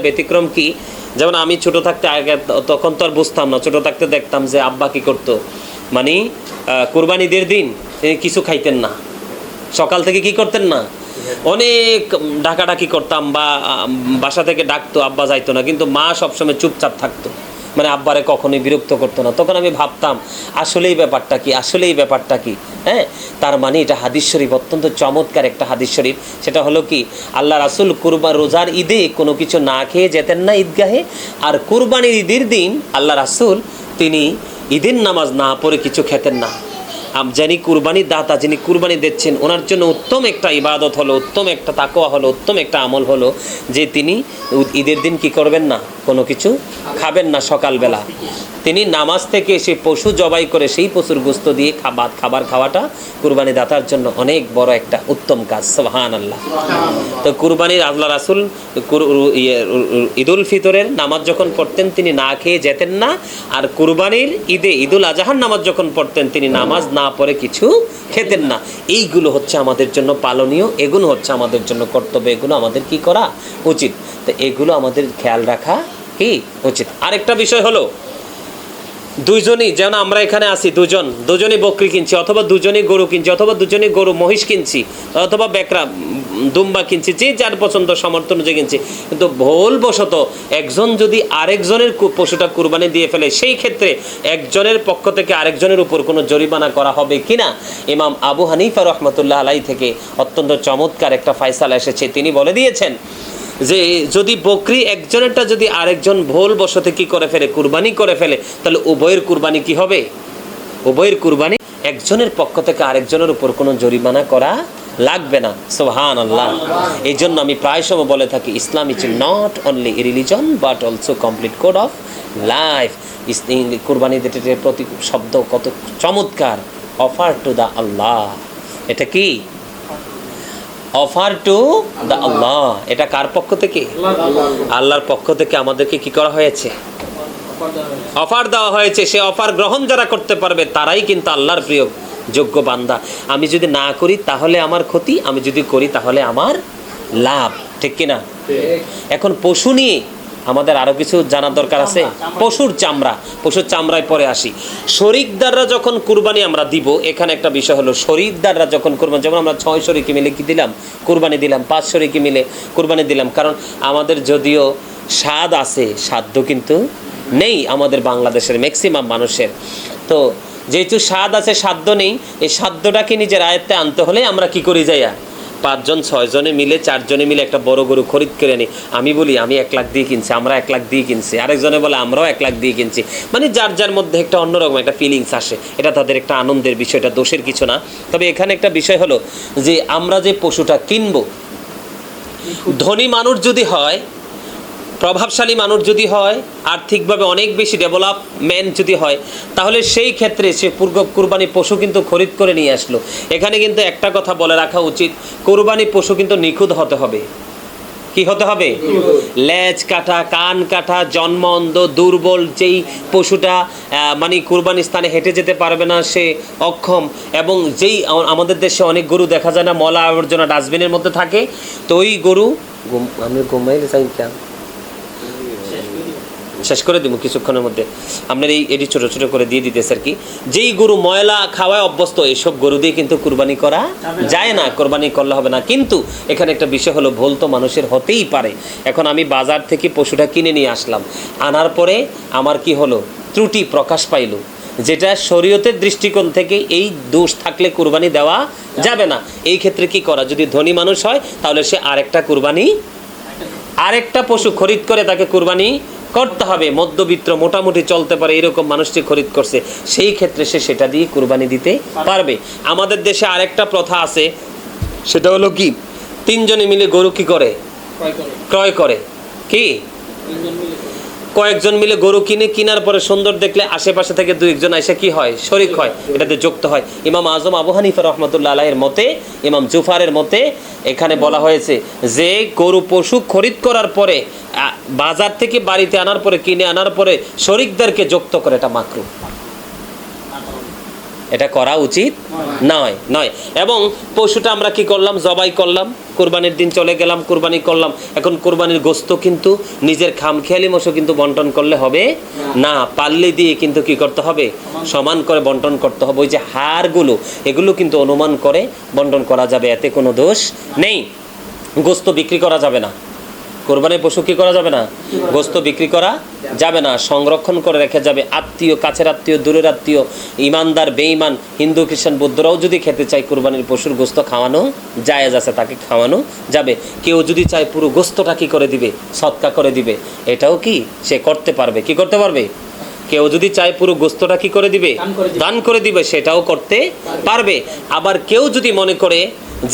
ব্যতিক্রম কি, যেমন আমি ছোট থাকতে আগে, তখন তো আর বুঝতাম না, ছোট থাকতে দেখতাম যে আব্বা কি করতো, মানে কুরবানি ঈদের দিন কিছু খাইতেন না, সকাল থেকে কি করতেন না, অনেক ডাকাডাকি করতাম, বা বাসা থেকে ডাকতো, আব্বা যাইতো না, কিন্তু মা সবসময় চুপচাপ থাকতো, মানে আব্বারে কখনোই বিরক্ত করতো না। তখন আমি ভাবতাম আসলেই ব্যাপারটা কি। হ্যাঁ, তার মানে এটা হাদিস শরীফ, অত্যন্ত চমৎকার একটা হাদিস শরীফ। সেটা হলো কি, আল্লাহ রাসূল রোজার ঈদে কোনো কিছু না খেয়ে যেতেন না ঈদগাহে, আর কুরবানির ঈদের দিন আল্লাহ রাসূল তিনি ঈদের নামাজ না পড়ে কিছু খেতেন না। যিনি কুরবানির দাতা, যিনি কুরবানি দিচ্ছেন, ওনার জন্য উত্তম একটা ইবাদত হলো, উত্তম একটা তাকওয়া হলো, উত্তম একটা আমল হলো যে তিনি ঈদের দিন কি করবেন না, কোনো কিছু খাবেন না। সকালবেলা তিনি নামাজ থেকে এসে পশু জবাই করে সেই পশুর গোশত দিয়ে খাবার খাওয়াটা কুরবানি দাতার জন্য অনেক বড় একটা উত্তম কাজ। সুবহানাল্লাহ। তো কুরবানির আল্লাহ রাসূল ঈদুল ফিতরের নামাজ যখন পড়তেন তিনি না খেয়ে যেতেন না, আর কুরবানির ঈদুল আজহার নামাজ যখন পড়তেন তিনি নামাজ না পড়ে কিছু খেতেন না। এইগুলো হচ্ছে আমাদের জন্য পালনীয়, এগুলো হচ্ছে আমাদের জন্য কর্তব্য, এগুলো আমাদের কি করা উচিত। তো এগুলো আমাদের খেয়াল রাখা কি উচিত। আরেকটা বিষয় হলো, দুইজনই, যেন আমরা এখানে আছি, দুজনই বকরি কিনছি, অথবা দুজনই গরু কিনছি, অথবা দুজনই গরু মহিষ কিনছি, অথবা বেকরা দুম্বা কিনছি, যে যার পছন্দ সমর্থন অনুযায়ী কিনছি, কিন্তু ভুলবশত একজন যদি আরেকজনের পশুটা কুরবানি দিয়ে ফেলে, সেই ক্ষেত্রে একজনের পক্ষ থেকে আরেকজনের উপর কোনো জরিমানা করা হবে কিনা। ইমাম আবু হানিফা রহমতুল্লাহ আলাইহি থেকে অত্যন্ত চমৎকার একটা ফয়সালা এসেছে। তিনি বলে দিয়েছেন যে যদি বকরি একজনেরটা যদি আরেকজন ভুল বশতে কি করে ফেলে, কুরবানি করে ফেলে, তাহলে উভয়ের কুরবানি কি হবে? উভয়ের কুরবানি, একজনের পক্ষ থেকে আরেকজনের উপর কোনো জরিমানা করা লাগবে না। সুবহানাল্লাহ। এই জন্য আমি প্রায় সময় বলে থাকি, Islam is not only a religion but also complete code of life. কুরবানির প্রতি শব্দ কত চমৎকার, অফার টু দ্য আল্লাহ। এটা কি? অফার টু দ্য আল্লাহ। এটা কার পক্ষ থেকে? আল্লাহর পক্ষ থেকে আমাদেরকে কি করা হয়েছে? অফার দেওয়া হয়েছে। সে অফার গ্রহণ যারা করতে পারবে তারাই কিন্তু আল্লাহর প্রিয় যোগ্য বান্দা। আমি যদি না করি তাহলে আমার ক্ষতি, আমি যদি করি তাহলে আমার লাভ, ঠিক কিনা? এখন পশু নিয়ে আমাদের আরো কিছু জানার দরকার আছে। পশুর চামড়ায় পরে আসি। শরীকদাররা যখন কুরবানি আমরা দিব, এখানে একটা বিষয় হলো, শরীকদাররা যখন কুরবানি, যেমন আমরা 6 শরীকে মিলে কি দিলাম? কুরবানি দিলাম। 5 শরীকে মিলে কুরবানি দিলাম। কারণ আমাদের যদিও স্বাদ আছে, সাধ্য কিন্তু নেই আমাদের বাংলাদেশের ম্যাক্সিমাম মানুষের। তো যেহেতু স্বাদ আছে, সাধ্য নেই, এই সাধ্যটাকে নিজের আয়ত্তে আনতে হলে আমরা কি করি যাইয়া 5 জন 6 জনে মিলে 4 জনে মিলে একটা বড় গরু খরিদ করে নিই। আমি বলি আমি 1 লাখ দিয়ে কিনছি, আমরা 1 লাখ দিয়ে কিনছি, আরেকজনে বলে আমরাও 1 লাখ দিয়ে কিনছি। মানে যার যার মধ্যে একটা অন্যরকম একটা ফিলিংস আসে, এটা তাদের একটা আনন্দের বিষয়, এটা দোষের কিছু না। তবে এখানে একটা বিষয় হলো যে আমরা যে পশুটা কিনবো, ধনী মানুষ যদি হয়, প্রভাবশালী মানুষ যদি হয়, আর্থিকভাবে অনেক বেশি ডেভেলপমেন্ট যদি হয়, তাহলে সেই ক্ষেত্রে সে কুরবানি পশু কিন্তু খরিদ করে নিয়ে আসলো। এখানে কিন্তু একটা কথা বলে রাখা উচিত, কুরবানি পশু কিন্তু নিখুঁত হতে হবে। কি হতে হবে? লেজ কাটা, কান কাটা, জন্ম অন্ধ, দুর্বল যেই পশুটা মানে কুরবানি স্থানে হেঁটে যেতে পারবে না, সে অক্ষম, এবং যেই আমাদের দেশে অনেক গরু দেখা যায় না, ময়লা আবর্জনা ডাস্টবিনের মধ্যে থাকে, তো ওই গরু আমি ঘুমাইলে চাই কেন শেষ করে দিব কিছুক্ষণের মধ্যে, আপনার এটি ছোটো ছোটো করে দিয়ে দিতেছে আর কি। যেই গরু ময়লা খাওয়ায় অভ্যস্ত, এইসব গরু দিয়ে কিন্তু কুরবানি করা যায় না, কোরবানি করলে হবে না। কিন্তু এখানে একটা বিষয় হলো, ভুল তো মানুষের হতেই পারে। এখন আমি বাজার থেকে পশুটা কিনে নিয়ে আসলাম, আনার পরে আমার কি হলো, ত্রুটি প্রকাশ পাইল, যেটা শরীয়তের দৃষ্টিকোণ থেকে এই দোষ থাকলে কুরবানি দেওয়া যাবে না। এই ক্ষেত্রে কি করা? যদি ধনী মানুষ হয় তাহলে সে আরেকটা পশু খরিদ করে তাকে কুরবানি করতে হবে। মধ্যবিত্ত মোটামুটি চলতে পারে এরকম মানুষটি খরিদ করছে, সেই ক্ষেত্রে সে সেটা দিয়ে কুরবানি দিতে পারবে। আমাদের দেশে আরেকটা প্রথা আছে, সেটা হলো কি, 3 জনে মিলে গরু কি করে? ক্রয় করে। কি? কয়েকজন মিলে গরু কেনার পরে সুন্দর দেখলে আশেপাশে থেকে 2-1 জন এসে কি হয়? শরিক হয়, এটাতে যুক্ত হয়। ইমাম আজম আবু হানিফা রহমতুল্লাহ আলাইহির মতে, ইমাম জুফারের মতে এখানে বলা হয়েছে যে গরু পশু খরিদ করার পরে, বাজার থেকে বাড়িতে আনার পরে, কিনে আনার পরে শরিকদেরকে যুক্ত করে, এটা মাকরুহ, এটা করা উচিত নয়। এবং পশুটা আমরা কি করলাম? জবাই করলাম, কুরবানির দিন চলে গেলাম, কুরবানি করলাম। এখন কুরবানির গোশত কিন্তু নিজের খামখেয়ালি মতো কিন্তু বন্টন করলে হবে না, পাল্লি দিয়ে কিন্তু কি করতে হবে? সমান করে বন্টন করতে হবে। ওই যে হাড়গুলো, এগুলো কিন্তু অনুমান করে বন্টন করা যাবে, এতে কোনো দোষ নেই। গোশত বিক্রি করা যাবে না, কোরবানির পশু কি করা যাবে না? গোশত বিক্রি করা যাবে না, সংরক্ষণ করে রেখে যাবে। আত্মীয়, কাছের আত্মীয়, দূরের আত্মীয়, ইমানদার, বেঈমান, হিন্দু, খ্রিস্টান, বৌদ্ধরাও যদি খেতে চায় কুরবানির পশুর গোশত খাওয়ানো জায়েজ আছে, তাকে খাওয়ানো যাবে। কেউ যদি চায় পুরো গোশতটা কি করে দিবে? সদকা করে দিবে, এটাও কি সে করতে পারবে? কি করতে পারবে? কেউ যদি চায় পুরো গোশতটা কি করে দিবে? দান করে দিবে, সেটাও করতে পারবে। আবার কেউ যদি মনে করে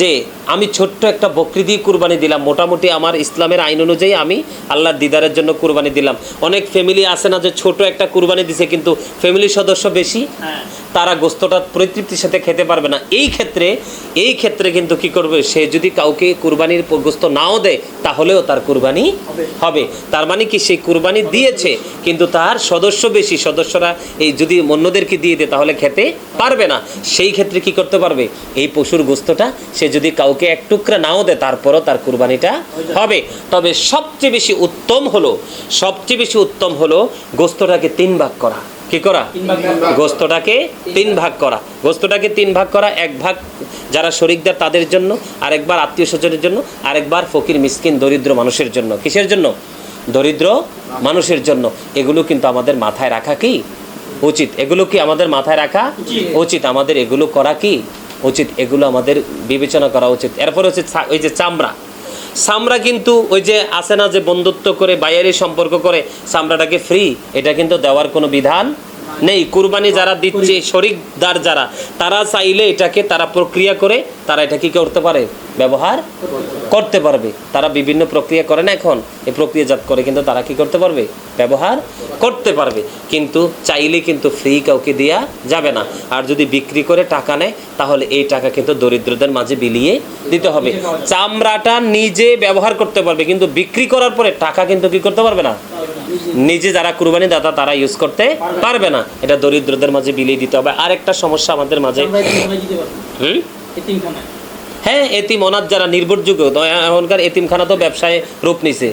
যে আমি ছোট্ট একটা বকরি দিয়ে কুরবানি দিলাম, মোটামুটি আমার ইসলামের আইন অনুযায়ী আমি আল্লাহর দিদারের জন্য কুরবানি দিলাম। অনেক ফ্যামিলি আছে না যে ছোট একটা কুরবানি দিছে কিন্তু ফ্যামিলির সদস্য বেশি, তারা গোশতটা পরিতৃপ্তির সাথে খেতে পারবে না। এই ক্ষেত্রে কিন্তু কি করবে? সে যদি কাউকে কুরবানির গোশত নাও দেয় তাহলেও তার কুরবানি হবে। তার মানে কি, সে কুরবানি দিয়েছে কিন্তু তার সদস্য বেশি, সদস্যরা এই যদি অন্যদেরকে দিয়ে দেয় তাহলে খেতে পারবে না। সেই ক্ষেত্রে কি করতে পারবে? এই পশুর গোশতটা সে যদি কাউকে 1 টুকরা নাও দেয় তারপরও তার কুরবানিটা হবে। তবে সবচেয়ে বেশি উত্তম হলো গোশতটাকে 3 ভাগ করা। কি করা? গোশতটাকে 3 ভাগ করা। গোশতটাকে 3 ভাগ করা, 1 ভাগ যারা শরিকদার তাদের জন্য, আরেকবার আত্মীয় স্বজনের জন্য, আরেকবার ফকির মিসকিন দরিদ্র মানুষের জন্য। কিসের জন্য? দরিদ্র মানুষের জন্য। এগুলো কিন্তু আমাদের মাথায় রাখা কি উচিত? এগুলো কি আমাদের মাথায় রাখা উচিত? আমাদের এগুলো করা কি উচিত? এগুলো আমাদের বিবেচনা করা উচিত। এরপর হচ্ছে ওই যে চামড়া কিন্তু ওই যে আছে না যে বন্ধুত্ব করে বাইরের সম্পর্ক করে চামড়াটাকে ফ্রি, এটা কিন্তু দেওয়ার কোনো বিধান নেই। কুরবানি যারা দিচ্ছে শরিকদার যারা, তারা চাইলে এটাকে তারা প্রক্রিয়া করে তারা এটা কি করতে পারে, ব্যবহার করতে পারবে। তারা বিভিন্ন প্রক্রিয়া করে না এখন, এই প্রক্রিয়াজাত করে কিন্তু তারা কি করতে পারবে, ব্যবহার করতে পারবে। কিন্তু চাইলে কিন্তু ফ্রি কাউকে দেওয়া যাবে না। আর যদি বিক্রি করে টাকা নেয় তাহলে এই টাকা কিন্তু দরিদ্রদের মাঝে বিলিয়ে দিতে হবে। চামড়াটা নিজে ব্যবহার করতে পারবে, কিন্তু বিক্রি করার পরে টাকা কিন্তু কি করতে পারবে না, নিজে যারা কুরবানি দাতা তারা ইউজ করতে পারবে না। এটা দরিদ্রদের মাঝে বিলিয়ে দিতে হবে। আরেকটা সমস্যা আমাদের মাঝে, হ্যাঁ, এতিম অনাথ যারা নির্ভরযোগ্য, এখনকার এতিমখানা তো ব্যবসায় রূপ নিছে।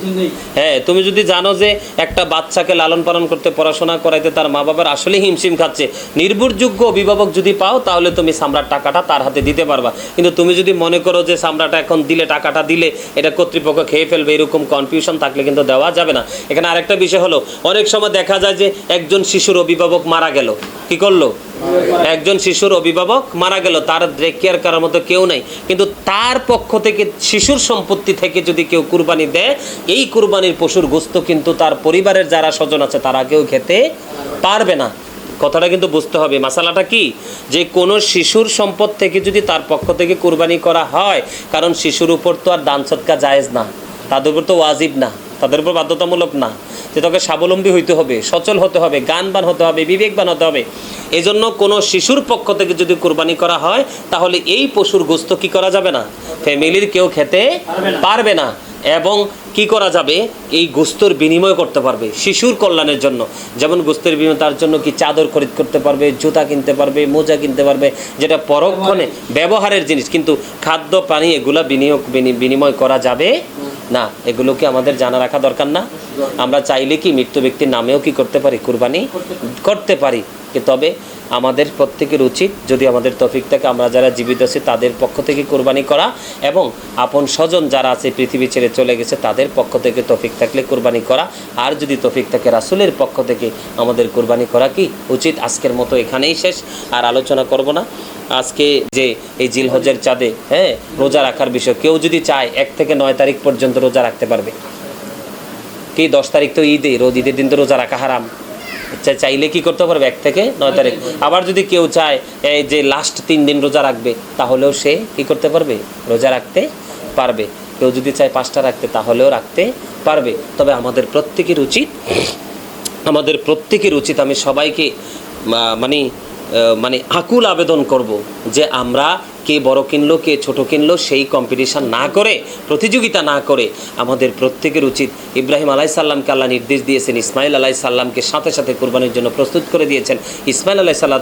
হ্যাঁ, তুমি যদি জানো যে একটা বাচ্চাকে লালন পালন করতে পড়াশোনা করাইতে তার মা বাবার আসলে হিমশিম খাচ্ছে, নির্ভরযোগ্য অভিভাবক যদি পাও তাহলে তুমি চামড়ার টাকাটা তার হাতে দিতে পারবা। কিন্তু তুমি যদি মনে করো যে চামড়াটা এখন দিলে, টাকাটা দিলে এটা কর্তৃপক্ষ খেয়ে ফেলবে, এরকম কনফিউশন থাকলে কিন্তু দেওয়া যাবে না। এখানে আরেকটা বিষয় হলো, অনেক সময় দেখা যায় যে একজন শিশুর অভিভাবক মারা গেল, কি করলো, একজন শিশুর অভিভাবক মারা গেল, তার কেয়ার করার মতো কেউ নাই, কিন্তু তার পক্ষ থেকে শিশুর সম্পত্তি থেকে যদি কেউ কুরবানি দেয়, এই কুরবানির পশুর গোশত কিন্তু তার পরিবারের যারা স্বজন আছে তারা কেউ খেতে পারবে না। কথাটা কিন্তু বুঝতে হবে। মাসালাটা কি, যে কোনো শিশুর সম্পদ থেকে যদি তার পক্ষ থেকে কুরবানি করা হয়, কারণ শিশুর উপর তো আর দান সদকা জায়েজ না, তাদের উপর তো ওয়াজিব না, তাদের উপর বাধ্যতামূলক না, যে তাকে স্বাবলম্বী হইতে হবে, সচল হতে হবে, জ্ঞানবান হতে হবে, বিবেকবান হতে হবে। এই জন্য কোনো শিশুর পক্ষ থেকে যদি কুরবানি করা হয় তাহলে এই পশুর গোশত কি করা যাবে না, ফ্যামিলির কেউ খেতে পারবে না। এবং কি করা যাবে, এই গোশতের বিনিময় করতে পারবে শিশুর কল্যাণের জন্য। যেমন গোশতের বিনিময় তার জন্য কি চাদর খরিদ করতে পারবে, জুতা কিনতে পারবে, মোজা কিনতে পারবে, যেটা পরক্ষণে ব্যবহারের জিনিস। কিন্তু খাদ্য পানি এগুলা বিনিময় করা যাবে না। এগুলোকে আমাদের জানা রাখা দরকার না? আমরা চাইলে কি মৃত্যু ব্যক্তির নামেও কি করতে পারি, কুরবানি করতে পারি। তবে আমাদের প্রত্যেকের উচিত, যদি আমাদের তৌফিক থাকে, আমরা যারা জীবিত আছি তাদের পক্ষ থেকে কুরবানি করা, এবং আপন স্বজন যারা আছে পৃথিবী ছেড়ে চলে গেছে তাদের পক্ষ থেকে তৌফিক থাকলে কুরবানি করা, আর যদি তৌফিক থাকে রাসূলের পক্ষ থেকে আমাদের কুরবানি করা কি উচিত। আজকের মতো এখানেই শেষ, আর আলোচনা করব না। আজকে যে এই জিলহজের চাঁদে রোজা রাখার বিষয়, কেউ যদি চায় 1 থেকে 9 তারিখ পর্যন্ত রোজা রাখতে পারবে। কি 10 তারিখ তো ঈদে, ঈদের দিন তো রোজা রাখা হারাম। চাইলে কি করতে পারবে 1 থেকে 9 তারিখ। আবার যদি কেউ চায় এই যে লাস্ট 3 দিন রোজা রাখবে, তাহলেও সে কি করতে পারবে, রোজা রাখতে পারবে। কেউ যদি চায় 5টা রাখতে, তাহলেও রাখতে পারবে। তবে আমাদের প্রত্যেকের উচিত, আমি সবাইকে মানে আকুল আবেদন করব যে আমরা কে বড় কিনলো কে ছোট কিনলো সেই কম্পিটিশান না করে, প্রতিযোগিতা না করে, আমাদের প্রত্যেকের উচিত, ইব্রাহিম আলাইহিসসালামকে আল্লাহ নির্দেশ দিয়েছেন, ইসমাইল আলাইহিসসালামকে সাথে সাথে কুরবানির জন্য প্রস্তুত করে দিয়েছেন। ইসমাইল আলাইহিসসালাম